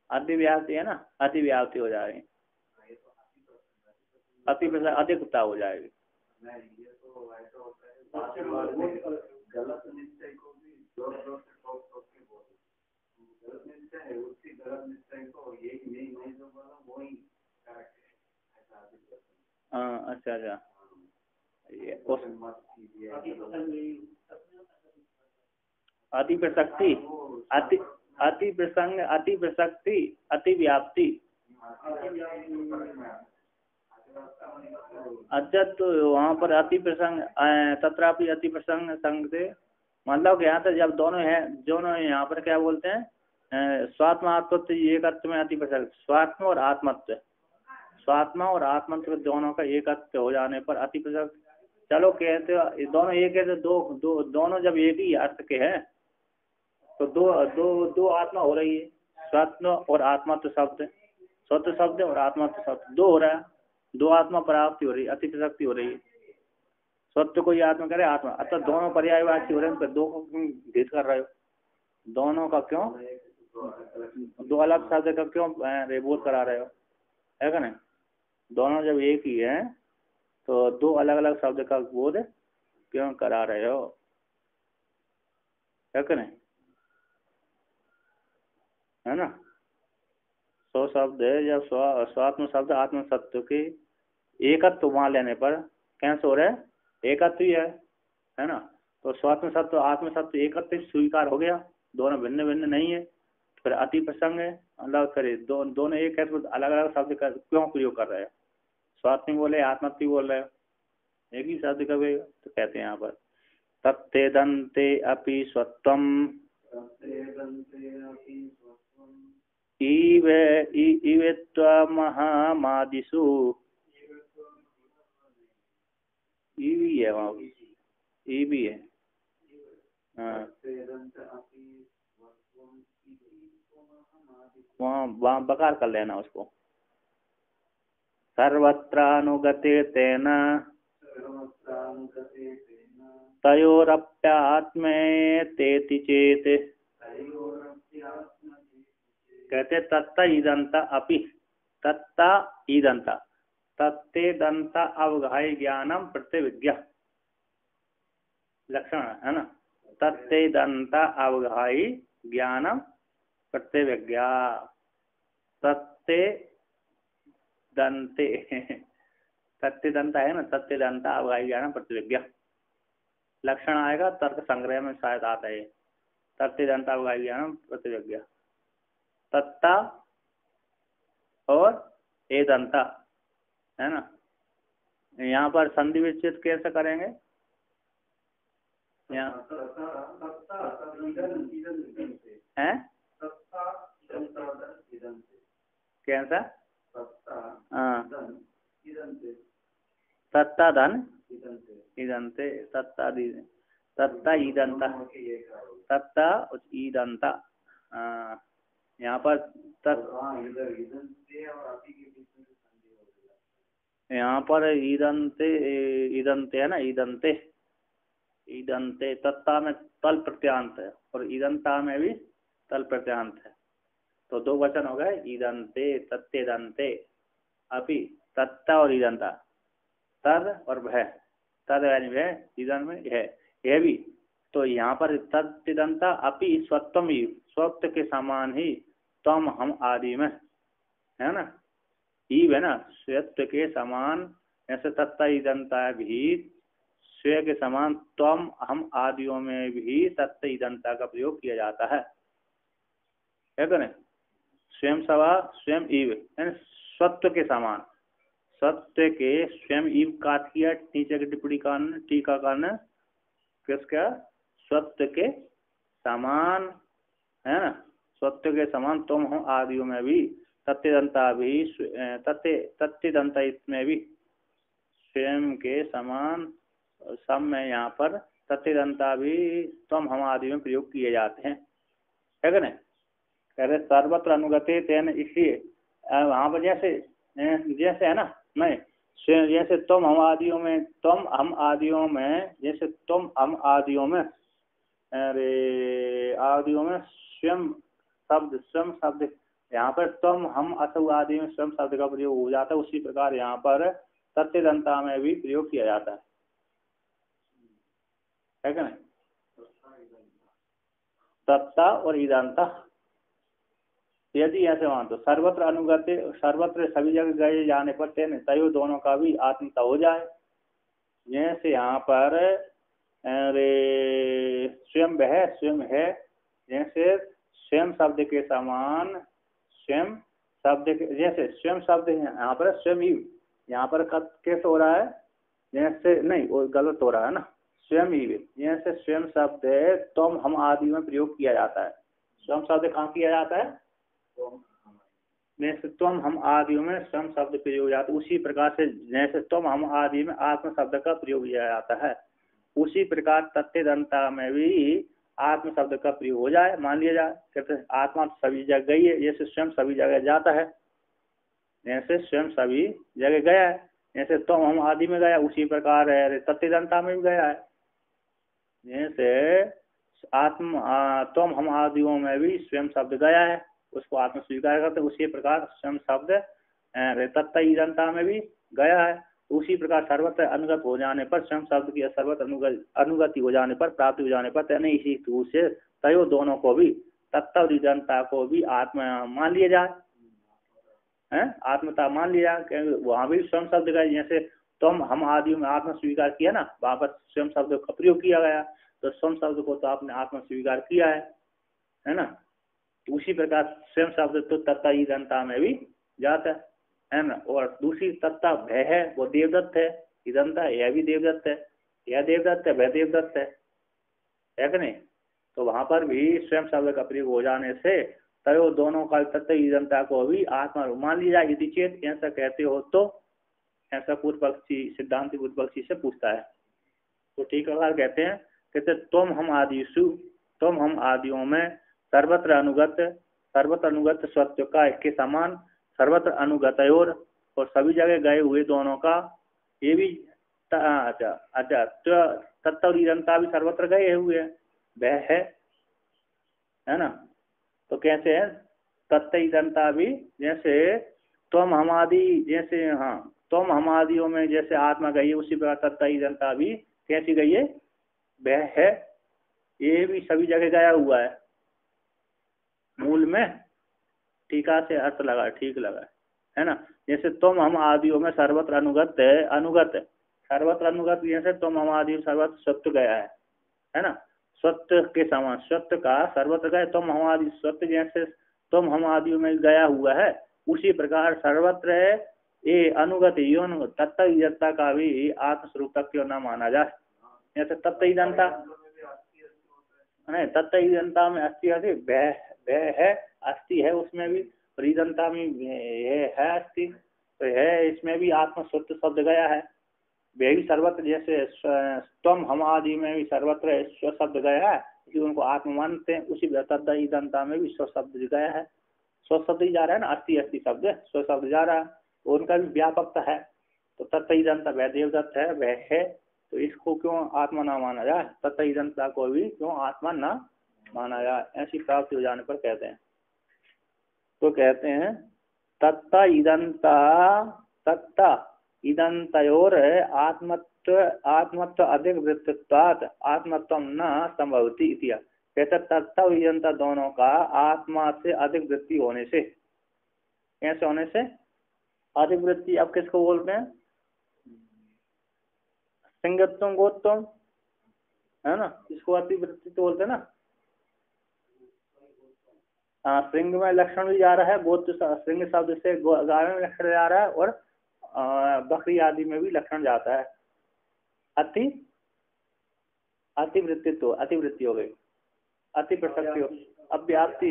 अतिव्याप्ति है ना, अतिव्याप्ति हो जाएगी, अति प्रसंग अधिकता हो जाएगी।
गलत निश्चय को भी जोर जोर से ठोक ठोक के बोलो। गलत निश्चय है, उसी गलत निश्चय को यही यही नहीं जो बोला वही करेक्ट है, ऐसा आदि प्रसंग।
हाँ अच्छा अच्छा, ये अति प्रसक्ति, अति अति प्रसंग, अति प्रसक्ति, अति व्याप्ति। अच्छा तो वहाँ पर अति प्रसंग तत्रापि अति प्रसंग संग से मतलब यहाँ तक जब दोनों है, दोनों यहाँ पर क्या बोलते हैं, स्वात्म आत्मत्व एकत्व में अति प्रसंग, स्वात्म और आत्मत्व, स्वात्मा और आत्मत्व दोनों का एकत्व हो जाने पर अति प्रसंग। चलो कहते हो दोनों एक है तो दोनों जब एक ही अर्थ के हैं तो दो आत्मा हो रही है, स्वात्म और आत्मत्व शब्द, स्वत्व शब्द और आत्मत्व शब्द दो हो रहा है, दो आत्मा प्राप्ति हो रही है, अति प्रसक्ति हो रही है। स्वत्व को ये आत्मा करे आत्मा, अतः दोनों पर्यायवाची हो रहे हैं, तो दो को भेद कर रहे हो, दोनों का क्यों दो अलग शब्द का क्यों बोध करा रहे हो, है क्या नहीं? दोनों जब एक ही है तो दो अलग अलग शब्द का बोध क्यों करा रहे हो, है क्या नहीं? है ना, स्व शब्द है जब स्वात्म शब्द आत्म सत्व के एकत्व वहां लेने पर कैसे हो रहा है, एकत्व ही है ना। तो स्वात्म सत्व आत्म सत्व एकत्व स्वीकार हो गया, दोनों भिन्न भिन्न नहीं है, फिर अति प्रसंग है, अलग करे दोनों एक है तो अलग अलग शब्द का क्यों प्रयोग कर रहे हैं, स्वात्म बोले आत्मत्व बोल रहे हो, एक ही शब्द का भी। तो कहते हैं यहाँ पर तत्तेदन्ते अपि स्वत्वम् महामादिषु ई भी है वहाँ, ई भी है, हाँ वहाँ बकार कर लेना उसको। सर्वत्रानुगते तेन तयोरप्यात्मेतेति चेत, कहते तत्ता ईदंता अपि, तत्ता ईदंता, तत्ते दंता अवघाय ज्ञानम प्रत्यविज्ञा, लक्षण है ना, तत्ते दंता अवघाय ज्ञानम प्रत्यविज्ञा, तत्ते दंते तत्ते दंता है ना, तत्ते दंता अवघाय ज्ञानम प्रत्यविज्ञा, लक्षण आएगा तर्क संग्रह में शायद आता है, तत्ते दंता अवघाय ज्ञानम प्रत्यविज्ञा, तत्ता और ए दंता, है ना। यहाँ पर संधि विच्छेद कैसे करेंगे, यहाँ है कैसा, हाँ तत्ता धन ईदंते, तत्ता तत्ता ईदंता, तत्ता ईदंता, यहाँ पर यहाँ पर ईदंते, ईदंते है ना, ईदंते, ईदंते तत्ता में तल प्रत्यांत है और ईदंता में भी तल प्रत्यांत है, तो दो वचन हो गए, ईदंते तत्ते दंते अपि, तत्ता और ईदंता, तद और भय, तद यानी भय, ईदन में है यह भी, तो यहाँ पर तत्दंता अपि स्वत्वम ही, स्वत्व के समान ही, तम हम आदि में, है ना, ईव है ना, स्वत्व के समान, ऐसे तत्ता ईदंता भी स्वय के समान, तम हम आदियों में भी तत्त ईदंता का प्रयोग किया जाता है क्या नहीं, स्वयं सवा स्वयं ईव, स्वत्व के समान, सत्य के स्वयं ईव का किया, नीचे की टिप्पणी कारण टीका कारण किसका, सत्य के समान, है ना, सत्य के समान तुम हो आदियों में भी, तत्दंता भी तत्दंता में भी स्वयं के समान, सब में यहाँ पर तत्दंता भी तुम हम आदि में प्रयोग किए जाते हैं, है क्या नहीं। कह रहे सर्वत्र अनुगते तेन, इसलिए वहाँ पर जैसे जैसे है ना, नहीं जैसे तुम हम आदियों में, तुम हम आदियों में, जैसे तुम हम आदियों में, अरे आदियों में स्वयं शब्द यहाँ पर तुम हम असु आदि में स्वयं शब्द का प्रयोग हो जाता है, उसी प्रकार यहाँ पर तत्दंता में भी प्रयोग किया जाता है क्या नहीं। तत्ता और ईदंता। यदि ऐसे मान तो सर्वत्र अनुगत, सर्वत्र सभी जगह गए जाने पर तेन तयो दोनों का भी आत्मता हो जाए। जैसे यहाँ पर अरे स्वयं वह स्वयं है, जैसे स्वयं शब्द के समान स्वयं शब्द के, जैसे स्वयं शब्द यहाँ पर स्वयं ही, यहाँ पर कैसे हो रहा है, जैसे नहीं वो गलत हो रहा है ना, स्वयं ही जैसे स्वयं शब्द तुम हम आदि में प्रयोग किया जाता है। स्वयं शब्द कहाँ किया जाता है, जैसे तुम हम आदि में स्वयं शब्द प्रयोग जाता है, उसी प्रकार से जैसे तुम हम आदि में आत्म शब्द का प्रयोग किया जाता है, उसी प्रकार तत्दंता में भी आत्म शब्द का प्रयोग हो जाए, मान लिया जाए। कहते आत्मा सभी जगह गई है, जैसे स्वयं सभी जगह जाता है, जैसे स्वयं सभी जगह गया है, जैसे तुम हम आदि में गया, उसी प्रकार है तत्दंता में भी गया है। जैसे तुम हम आदियों में भी स्वयं शब्द गया है, उसको आत्म स्वीकार करते, उसी प्रकार स्वयं शब्द तत्दंता में भी गया है। उसी प्रकार सर्वत्र अनुगत हो जाने पर, स्वयं शब्द की सर्वत्र अनुगति हो जाने पर, प्राप्ति हो जाने पर, तेने इसी तू से तयो दोनों को भी तत्दंता को भी आत्मा मान लिया जाए, है आत्मता मान लिया। वहां भी स्वयं शब्द गए, जैसे तुम हम आदि में आत्म स्वीकार किया ना, वहां पर स्वयं शब्द का प्रयोग किया गया, तो स्वयं शब्द को तो आपने आत्म स्वीकार किया है ना। उसी प्रकार स्वयं शब्द तो तत्दंता में भी जाता है ना। और दूसरी तत्ता भय है, वो देवदत्त है, ईदंता यह भी देवदत्त है, यह देवदत्त है, वह देवदत्त है कि नहीं। तो वहां पर भी स्वयं शब्द का प्रयोग हो जाने से तयो दोनों का तत्दंता को भी आत्मा मान लिया जाए। यदि चेत ऐसा कहते हो तो, ऐसा पूर्व पक्षी सिद्धांत पूर्व पक्षी से पूछता है। तो ठीक है, कहते हैं, कहते तुम हम आदिशु, तुम हम आदियों में सर्वत्र अनुगत सत्य का के समान, सर्वत्र अनुगत और सभी जगह गए हुए दोनों का, ये भी अच्छा तत्दंता भी सर्वत्र गए हुए हैं, वह है ना। तो कैसे है तत्दंता भी, जैसे तुम हम आदि, जैसे हाँ तुम हम आदियों में जैसे आत्मा गई है, उसी प्रकार तत्दंता भी कैसी गई है, वह है, ये भी सभी जगह गया हुआ है। मूल में टीका से अर्थ लगा, ठीक लगा, है ना। जैसे तुम हम आदियों में सर्वत्र अनुगत है, सर्वत्र अनुगत, जैसे तुम हम आदि सर्वत्र सत्य गया है ना, सत्य के समान, सत्य का सर्वत्र गए, तुम हम आदि सत्य जैसे तुम हम आदियों में गया हुआ है, उसी प्रकार सर्वत्र ये अनुगत योन तत्दंता का भी आत्मस्वरूप तक क्यों न माना जाए। जैसे तत्दंता नहीं, तत्दंता में अस्थि है, अस्थि है उसमें भी, ईदंता में है अस्थि, तो है इसमें भी आत्मस्वरूप शब्द गया है। वे भी सर्वत्र, जैसे तुम हम आदि में भी सर्वत्र स्व शब्द गया है, इसलिए उनको आत्म मानते हैं। उसी तत्दंता में भी स्व शब्द गया है, स्व शब्द ही जा रहा है ना, अस्थि अस्थि शब्द स्व शब्द जा रहा है, उनका भी व्यापकता है। तो तत्दंता वह देवदत्त है, वह है, तो इसको क्यों आत्मा ना माना जाए, तत्दंता को भी क्यों आत्मा ना माना जाए, ऐसी प्राप्ति हो जाने पर कहते हैं। तो कहते हैं तत्ता इदंतयोर आत्मत्व अधिक वृत्तित्वात् आत्मत्व न संभवती इतिया। कहते तत्ता इदंता दोनों का आत्मा से अधिक वृत्ति होने से, कैसे होने से अधिक वृत्ति, अब किसको बोलते हैं, सिंगत्वम गोत्वम, है ना, इसको अति वृत्ति तो बोलते हैं ना। हाँ, श्रृंग में लक्षण भी जा रहा है, गोत्र श्रृंग शब्द से गाय में लक्षण जा रहा है, और बकरी आदि में भी लक्षण जाता है। अतिवृत्तित्व, अतिवृत्ति हो गई, अति प्रसक्ति हो, अब व्याप्ति,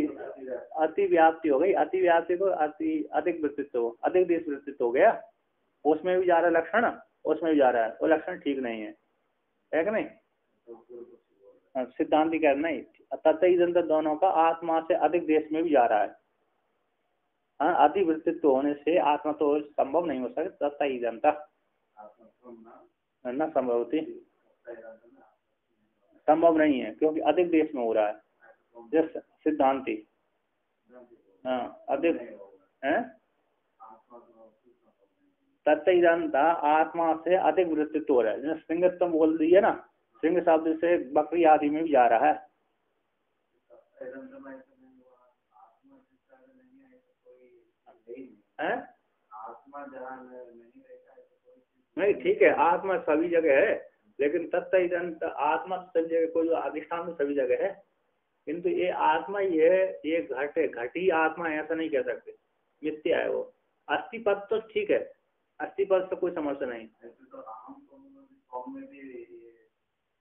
अति व्याप्ति हो गई, अति व्याप्ति को अधिक वृत्तित्व, अधिक देश वृत्तित्व हो गया, उसमें भी जा रहा है लक्षण, उसमें भी जा रहा है, वो लक्षण ठीक नहीं है कि नहीं। सिद्धांत कह नहीं, तत्दंता दोनों का आत्मा से अधिक देश में भी जा रहा है। हाँ, अतिवृत्तित्व होने से आत्मा तो संभव नहीं हो सकता, तत्दंता न संभवती, संभव नहीं है, क्योंकि अधिक देश में हो रहा है, जैसे सिद्धांति। हाँ, अधिक है तत्दंता आत्मा से अधिक वृत्तित्व हो रहा है, जैसे सिंगत्वम बोल दिए ना, सिंह शब्द से बकरी आदि में भी जा रहा है, है नहीं, ठीक है, आत्मा सभी जगह है, लेकिन तत्व इदंत आत्मा सभी जगह, कोई अधिष्ठान तो सभी जगह है, किंतु ये आत्मा ही है, ये घट है, घटी आत्मा है ऐसा नहीं कह सकते, मिथ्या है वो। अस्थि पद तो ठीक है, अस्थि पद से कोई समस्या नहीं।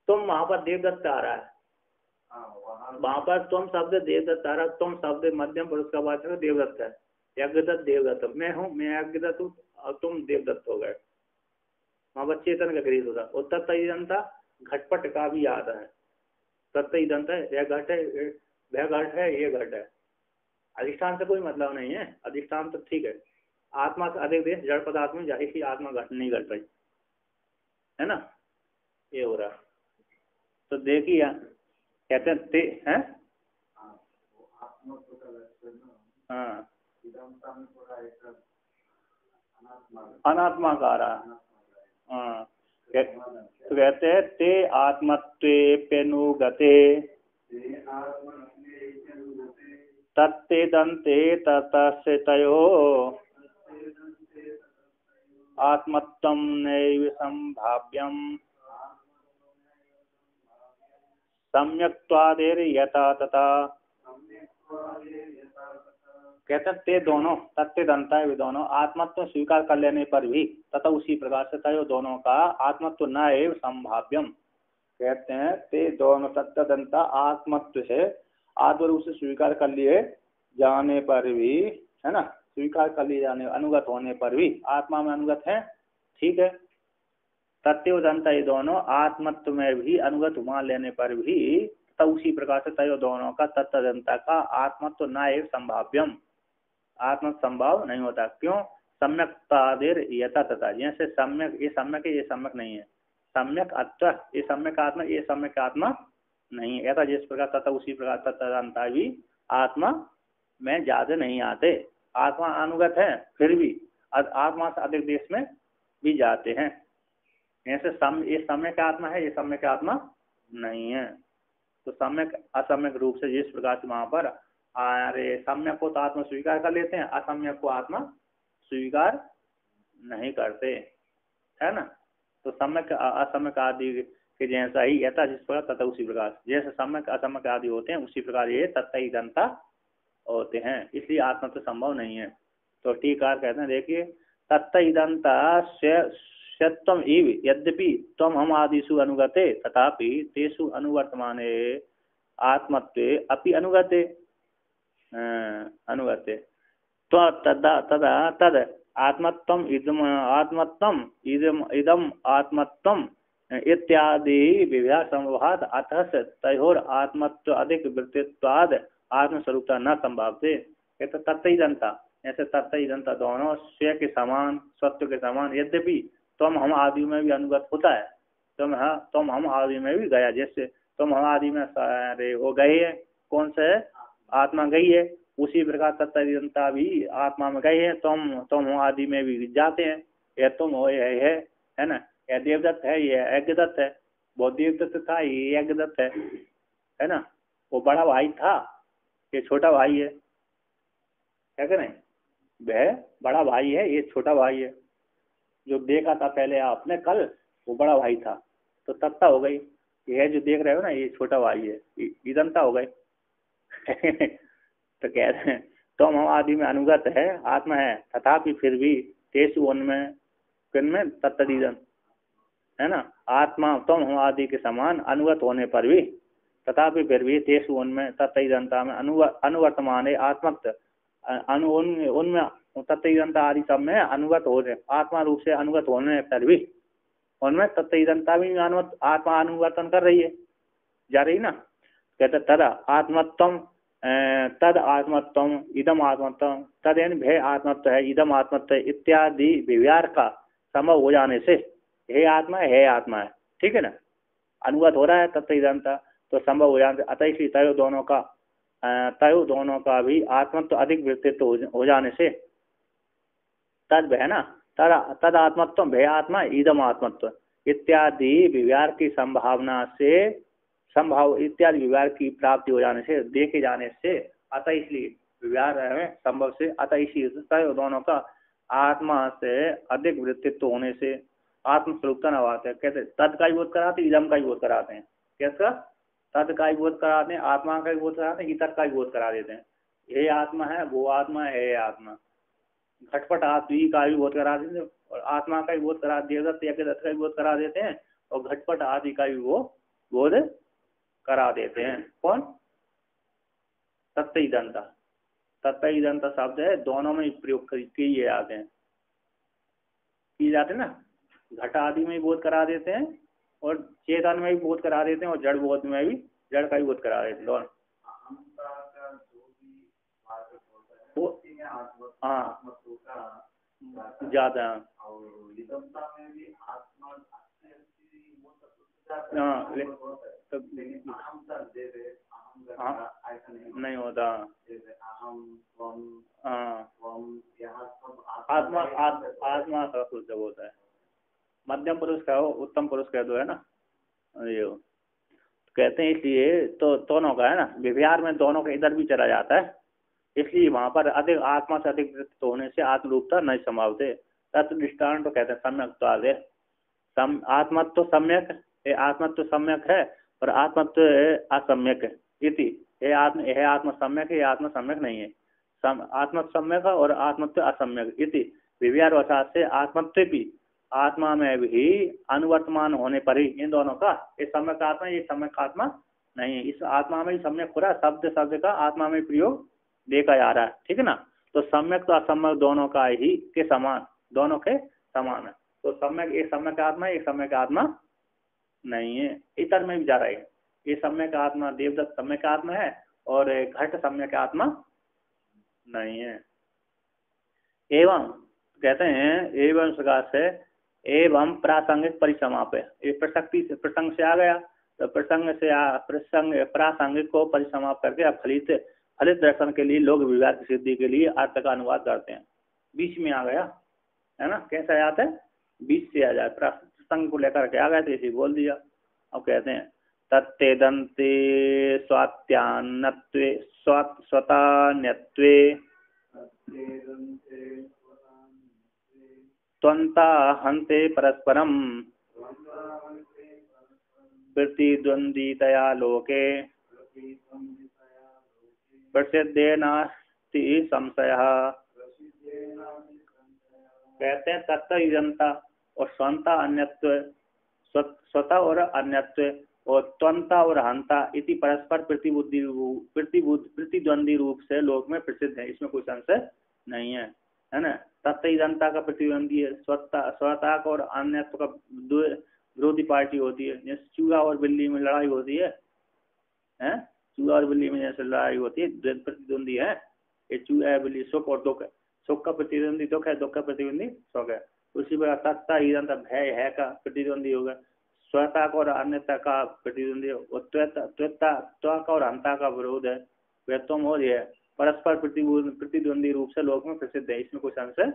तुम वहां पर देवदत्त आ रहा है, वहां पर तुम शब्द देवदत्त आ रहा है, तुम शब्द मध्यम पुरुष का वाचक देवदत्त है, यज्ञदत्त देवदत्त, मैं हूँ, मैं यज्ञदत्त हूँ और तुम देवदत्त हो गए, वहां पर चेतन का गृहित होता। और तत्व इदंता घटपट का भी आता है, तत्व इदंता यह घट है, वह घट है, ये घट है, अधिष्ठान से कोई मतलब नहीं है, अधिष्ठान तो ठीक है, आत्मा से अधिक देश जड़ पदार्थ में जाहिर सी आत्मा घट नहीं घट रही है ना, ये हो रहा। तो देखिए कहते हैं हाँ अनात्मा का रहा, हाँ तो कहते हैं ते आत्मत्वे पेनुगते तत्ते दंते ततस्य तयो आत्मत्वं नैव संभाव्यम सम्यक्त्वादेर्यथा तथा। कहते ते दोनों तत्ते दंता है, वे दोनों आत्मत्व स्वीकार कर लेने पर भी तथा उसी प्रकार से तयो दोनों का आत्मत्व न एव संभाव्यम। कहते हैं ते दोनों तत्व दंता आत्मत्व से आत्म रूप से स्वीकार कर लिए जाने पर भी, है ना, स्वीकार कर लिए जाने अनुगत होने पर भी आत्मा में अनुगत है, ठीक है। तत्व दंता ये दोनों आत्मत्व में भी अनुगत मान लेने पर भी तथा उसी प्रकार से तयो दोनों का तत्व दंता का आत्मत्व न एव संभाव्यम, आत्म संभव नहीं होता। क्यों? सम्यक्तादेर यथा तथा, जैसे सम्यक ये सम्यक है, ये सम्यक नहीं है, सम्यक अत्व ये सम्यक आत्मा, ये सम्यक आत्मा नहीं है, ऐसा जिस प्रकार तथा उसी प्रकार तत्वदंता भी आत्मा में ज्यादा नहीं आते, आत्मा अनुगत है फिर भी आत्मा से अधिक देश में भी जाते हैं, ऐसे ये सम्यक आत्मा है, ये सम्यक आत्मा नहीं है। तो सम्यक असम्यक रूप से जिस प्रकार से वहां पर अरे सम्यक को तो आत्मा स्वीकार कर लेते हैं, असम्यक को आत्मा स्वीकार नहीं करते, है ना। तो सम्यक असम्यक आदि के जैसा ही यथा जिस प्रकार तथा उसी प्रकार, जैसे सम्यक असम्यक आदि होते हैं उसी प्रकार ये तत्व दंता होते हैं, इसलिए आत्मा तो संभव नहीं है। तो टीकार कहते हैं देखिए तत्व दंता सत्यम इव यद्यपि तम हम आदिषु अनुगते तथापि तेषु अनुवर्तमाने आत्मत्वे अपि अनुगते अनुगते तो तदा तदा तद आत्मत्वम इदम आत्मत्वम इत्यादि विभ्या संभवाद अतः तयोर आत्मत्व अधिक वृत्तित्वाद आत्मस्वरूपता न संभव थे। तो तत्वदंता ऐसे तत्वदंता दोनों स्व के समान सत्व के समान, यद्यपि तुम हम आदि में भी अनुगत होता है, तुम हम आदि में भी गया, जैसे तुम हम आदि में सारे वो गए है, कौन से आत्मा गई है, उसी प्रकार तत्वदंता भी आत्मा में गए हैं, तुम हम आदि में भी जाते हैं, यह तुम हो है ना, यह देवदत्त है, यह यज्ञदत्त है, वो देवदत्त था, ये यज्ञदत्त है ना, वो बड़ा भाई था, ये छोटा भाई है क्या नहीं, वह बड़ा भाई है, ये छोटा भाई है, जो देखा था पहले आपने कल वो बड़ा भाई था, तो तत्ता हो गई, यह जो देख रहे हो ना ये छोटा भाई है, इदंता हो गई तो कह रहे हैं तुम हम आदि में अनुगत है, आत्मा है, तथापि फिर भी तेसु उनमें किनमें तत्तदीदन है ना, आत्मा तुम हम आदि के समान अनुगत होने पर भी तथापि फिर भी तेसु उनमें तत्तदीदनता में अनुवर्तमान आत्मत्व उनमें तत्वदंता आदि सब में अनुगत हो रहे, आत्मा रूप से अनुगत होने पर भी उनमें तत्वदंता भी आत्मा अनुवर्तन कर रही है, जा रही ना। कहते तद आत्मत्वम तद आत्मत्वम इदम आत्मत्वम तद यानी भय आत्मत्व है, इदम आत्मत्व इत्यादि विव्यार का संभव हो जाने से हे आत्मा है, ठीक है ना, अनुगत हो रहा है तत्वदंता, तो संभव हो जाने से अतः इसी तय दोनों का भी आत्मत्व अधिक वृत्तित्व हो जाने से तद है ना, तद आत्मत्व भय आत्मा इदम आत्मत्व इत्यादि विव्यार की संभावना से संभाव इत्यादि व्यवहार की प्राप्ति हो जाने से, देखे जाने से, अतः इसलिए व्यवहार है संभव से, अतः इसी दोनों का आत्मा से अधिक वृत्तित्व होने से आत्मस्वरूपता न बात है। कहते तद का ही बोध कराते, इदम का ही बोध कराते हैं। कैसा? तद का ही बोध कराते हैं, आत्मा का ही बोध कराते हैं, इतर का ही बोध करा देते हैं। ये आत्मा है, वो आत्मा है, ये आत्मा। घटपट आत्मी का भी बोध करा देते हैं और आत्मा का भी बोध करा देवदत्त का भी बोध करा देते हैं और घटपट आदि का भी वो बोध करा देते हैं। कौन? तत्इदंता। तत्इदंता शब्द है, दोनों में प्रयोग किए जाते हैं, किए जाते हैं ना। घट आदि में भी बोध करा देते हैं और चेतन में भी बोध करा देते हैं और जड़ बोध में भी, जड़ का भी बोध करा देते हैं दोनों। हाँ ज्यादा। हाँ नहीं होता। आत्मा आत्मा का शुद्ध होता है। मध्यम पुरुष का हो, उत्तम पुरुष कह दो, है ना ये कहते हैं। इसलिए तो दोनों का है ना, व्यवहार में दोनों का इधर भी चला जाता है, इसलिए वहां पर अधिक आत्मा से अधिक वृत्त होने से आत्मरूपता नहीं संभावते। तत्व दृष्टांत तो कहते हैं सम्यक तो आगे आत्मत्व सम्यक, ये आत्मत्व सम्यक है और आत्मत्व असम्यक है। इति ये आत्म सम्यक है, ये आत्मा सम्यक नहीं है। आत्मत्व सम्यक है और आत्मत्व असम्यक। इति व्यवहार वसात से आत्मत्व भी आत्मा में भी अनुवर्तमान होने पर ही इन दोनों का, ये सम्यक आत्मा, ये सम्यक आत्मा नहीं है। इस आत्मा में ही सम्यक पूरा शब्द का आत्मा में प्रयोग देखा जा रहा है, ठीक है ना। तो सम्यक तो असम्यक दोनों का ही के समान, दोनों के समान है। तो सम्यक एक सम्यक आत्मा है, एक सम्यक आत्मा नहीं है। इतर में भी जा रहा है, ये सम्यक आत्मा देवदत्त सम्यक आत्मा है और घट सम्यक आत्मा नहीं है। एवं कहते हैं एवं सकाश से एवं प्रासंगिक परिसमाप है, ये प्रसक्ति से प्रसंग से आ गया तो प्रसंग से प्रसंग प्रासंगिक को परिसमाप करके अब फलित दर्शन के लिए लोग विवाह की सिद्धि के लिए अर्थ का अनुवाद करते हैं। बीच में आ गया है ना, कैसा याद है, बीच से आ जाए, प्रसंग को लेकर के आ गया तो इसे बोल दिया। अब कहते हैं तत्तेदन्ते स्वात्यान्नत्वे स्वतान्यत्वे त्वन्ता हन्ते परस्परम प्रतिद्वन्द्वितया लोके प्रसिद्धेनास्ति संशयः। कहते हैं तत्व इदंता और स्वंता अन्यत्व, स्वतः और अन्यत्व और त्वंता और हंता इति परस्पर प्रतिद्वंदी रूप से लोक में प्रसिद्ध है, इसमें कोई संशय नहीं है, है ना। तत्व इदंता का प्रतिद्वंदी है, स्वतः का और अन्यत्व का विरोधी पार्टी होती है। जैसे चूहा और बिल्ली में लड़ाई होती है, चूहा और बिल्ली में जैसे लड़ाई होती है, प्रतिद्वंदी है ये चूहा बिल्ली, सुख और दुख है, सुख का प्रतिद्वंदी दुख है, दुख का प्रतिद्वंदी सुख है। उसी प्रकार तत्ता ईदंता भय है का प्रतिद्वंदी होगा, स्वता का और अन्यता का प्रतिद्वंदी, त्वता का और अंता का विरोध है, व्यत्वम और यह परस्पर प्रतिद्वंदी रूप से लोक में प्रसिद्ध है, इसमें कोई संशय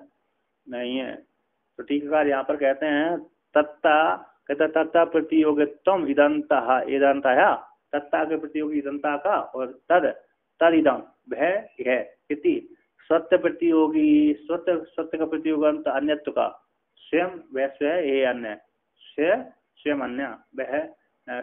नहीं है। तो टीकाकार यहाँ पर कहते हैं तत्ता, कहते तत्ता प्रतियोगित्वम इदंता इदंता, तत्ता के प्रतियोगी इदंता का और तद इदम भय है इति सत्य प्रतियोगी सत्य का प्रतियोगंत अन्यत्व का स्वयं वैश्व है, ये अन्य स्वयं अन्य वह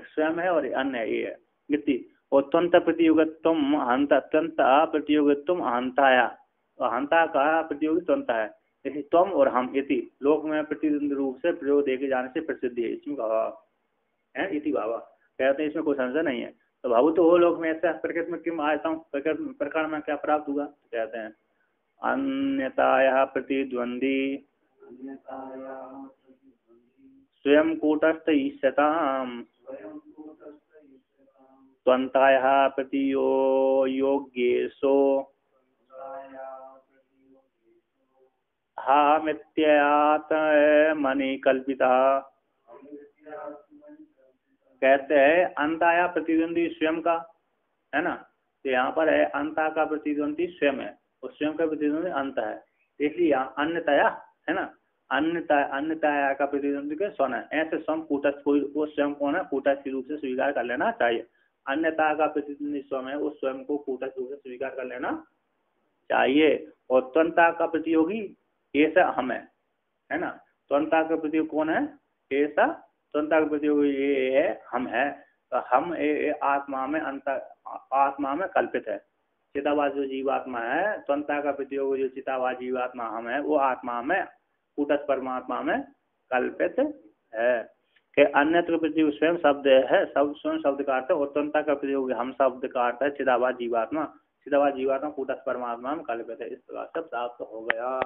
स्वयं है और अन्य ये है इति। और त्वंत प्रतियोगित्वम हंता, त्वंत प्रतियोगित्वम हंताया, हंता का प्रतियोगी त्वंता है, जैसे तुम और हम इति लोक में प्रतिद्वंदी रूप से प्रयोग देखे जाने से प्रसिद्ध है, इसमें है इति भावा। कहते हैं इसमें कोई संशय नहीं है। तो भावु तो वो लोक में ऐसा प्रकृति में क्यों आता हूँ, प्रकरण में क्या प्राप्त हुआ, कहते हैं अन्यताया प्रतिद्वंदी स्वयं कूटस्थ ईश्यताम त्वन्ताया प्रतियोग्येषो हा मिथ्यात् मनि कल्पिता। कहते हैं अंताया प्रतिद्वंदी स्वयं का, है ना, तो यहाँ पर है अंता का प्रतिद्वंदी स्वयं है और स्वयं का प्रतिद्वंदी अंत है, इसलिए यहाँ अन्यतया है ना, अन्यथा का प्रतिद्वंद के स्वयं है, ऐसे स्वयं कूटस्थ कोई वो स्वयं कौन है, कूटस्थ रूप से स्वीकार कर लेना चाहिए। अन्यथा का प्रतिद्वंदी स्वयं है, उस स्वयं को कूटस्थ रूप से स्वीकार कर लेना चाहिए। और त्वंता का प्रतियोगी ऐसा हम है ना, त्वंता का प्रतियोगी कौन है, ऐसा त्वंता का प्रतियोगी ये है हम है। तो हम आत्मा में आत्मा में कल्पित है। चितावाद जो जीवात्मा है, त्वंता का प्रतियोगी जो चितावाद जीवात्मा हम है, वो आत्मा में कूटस्थ परमात्मा में कल्पित है। कि अन्यत्र प्रतियोगी स्वयं शब्द है, सब स्वयं शब्द का अर्थ है, और त्वंता का प्रतियोगी हम शब्द का अर्थ है चितावाद जीवात्मा। चितावाद जीवात्मा कूटस्थ परमात्मा में कल्पित है। इस प्रकार सब प्राप्त हो गया।